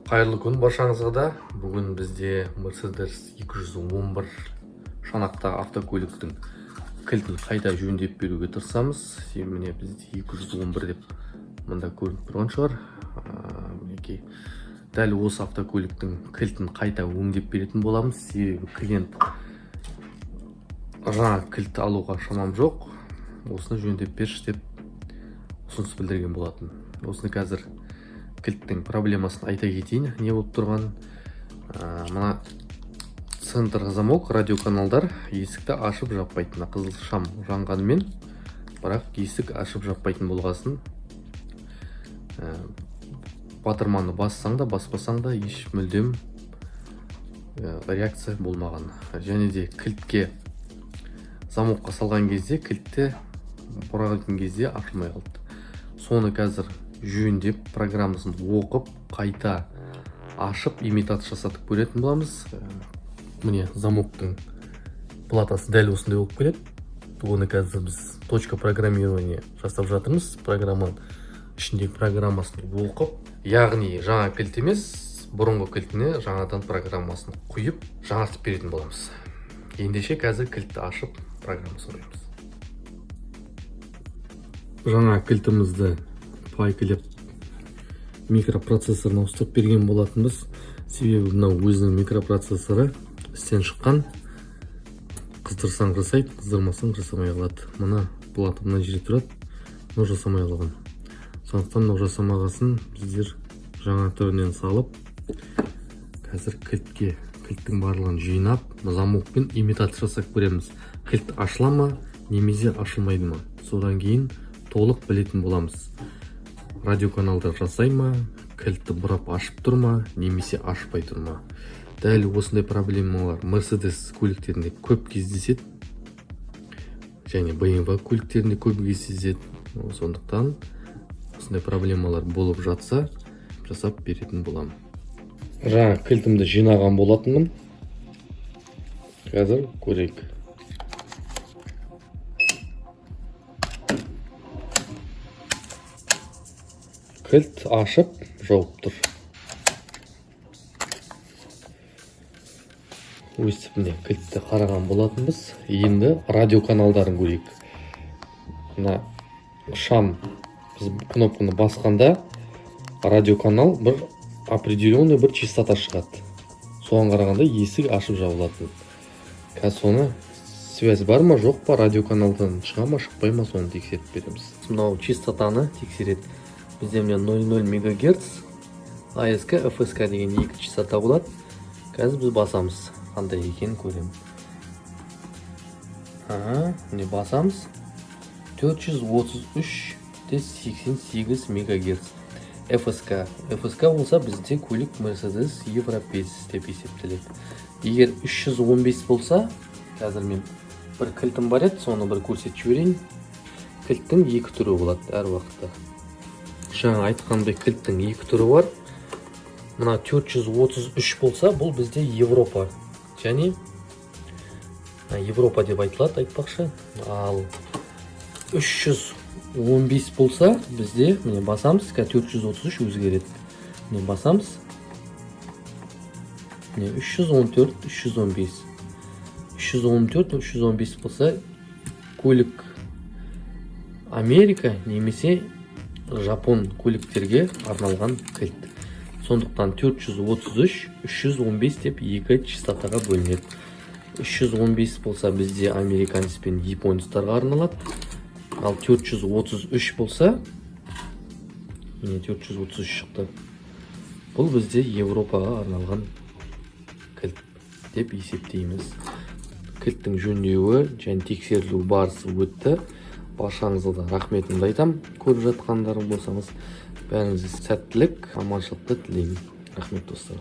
Қайырлы күн баршаңызға да. Бүгін бізде Mercedes 211 шанақтағы автокөліктің кілтін қайта жөндеп беруге тырысамыз. Міне бізде 211 деп мында көрініп тұрған шығар. Мінекей дәл осы автокөліктің кілтін қайта өңдеп беретін боламыз. Себебі клиент жаңа кілт алуға шамам жоқ, осыны жөндеп берші деп ұсыныс білдірген болатын. Осыны қазір кілттің проблемасын айта кетейін. Не болып тұрған? Мына центр замок радиоканалдар есікті ашып жаппайтын. Қызыл шам жанғанымен, бірақ есік ашып жаппайтын болғасын. Батырманы бассаң да баспасаң да еш мүлдем реакция болмаған. Және де кілтке замокқа салған кезде кілтті бұраған кезде ашылмай қалды. Соны қазір жөндеп программасын оқып қайта ашып имитация жасатып көретін боламыз. Міне замоктың платасы дәл осындай болып келеді. Оны қазір біз точка программирования жасап жатырмыз. Программаның ішіндегі программасын оқып, яғни жаңа кілт емес, бұрынғы кілтіне жаңадан программасын құйып жаңартып беретін боламыз. Ендеше қазір кілтті ашып программасын қоямыз. Жаңа кілтімізді пайкілеп микропроцессорына ұстап берген болатынбыз. Себебі мынау өзінің микропроцессоры істен шыққан. Қыздырсаң жасайды, қыздырмасаң жасамай қалады. Мына плата мына жерде тұрады, но жасамай қалған. Сондықтан мынау жасамағасын біздер жаңа түрінен салып, қазір кілттің барлығын жинап, замокпен имитация жасап көреміз. Кілт ашыла ма, немесе ашылмайды ма? Содан кейін толық білетін боламыз. Радиоканалдар жасай ма, кілтті бұрап ашып тұр ма, немесе ашпай тұр ма? Дәл осындай проблемалар Mercedes көліктерінде көп кездеседі. Және BMW көліктерінде көп кездеседі. Сондықтан осындай проблемалар болып жатса, жасап беретін боламын. Жаңа кілтімді жинаған болатынмын. Қазір көрейік. Кілт ашып жауып тұр. Өстіп міне кілтті қараған болатынбыз. Енді радиоканалдарын көрейік. Мына шам біз кнопканы басқанда радиоканал бір определенный бір частота шығады. Соған қарағанда есік ашып жабылатын. Қазір соны связь бар ма, жоқ па, радиоканалдан шыға ма, шықпай ма, соны тексеріп береміз. Мынау частотаны тексереді. Бізде 00 МГц, АСК, ФСК деген екі частота болады. Қазір біз басамыз. Қандай екенін көремін. Міне басамыз. 433,88 МГц. ФСК. ФСК болса бізде көлік Mercedes европейс деп есептеледі. Егер 315 болса, қазір мен бір кілтім бар еді, соны бір көрсетіп жіберейін. Кілттің екі түрі болады әр уақытта. Жаңа айтқандай кілттің екі түрі бар. Мына 433 болса, бұл бізде Европа. Және Европа деп айтылады, айтпақшы. Ал 315 болса, бізде міне басамыз, 433 өзгереді. Міне басамыз. Міне 314, 315. 314, 315 болса, көлік Америка немесе Жапон көліктерге арналған кілт. Сондықтан 433, 315 деп екі частотаға бөлінеді. 315 болса бізде американец пен японецтарға арналады. Ал 433 болса, міне 433 шықты. Бұл бізде Европаға арналған кілт деп есептейміз. Кілттің жөндеуі және тексерілу барысы өтті. Баршаңызға да рахметімді айтам. Көріп жатқандарың болсаңыз, бәріңізге сәттілік, аманшылықты тілеймін. Рахмет достар.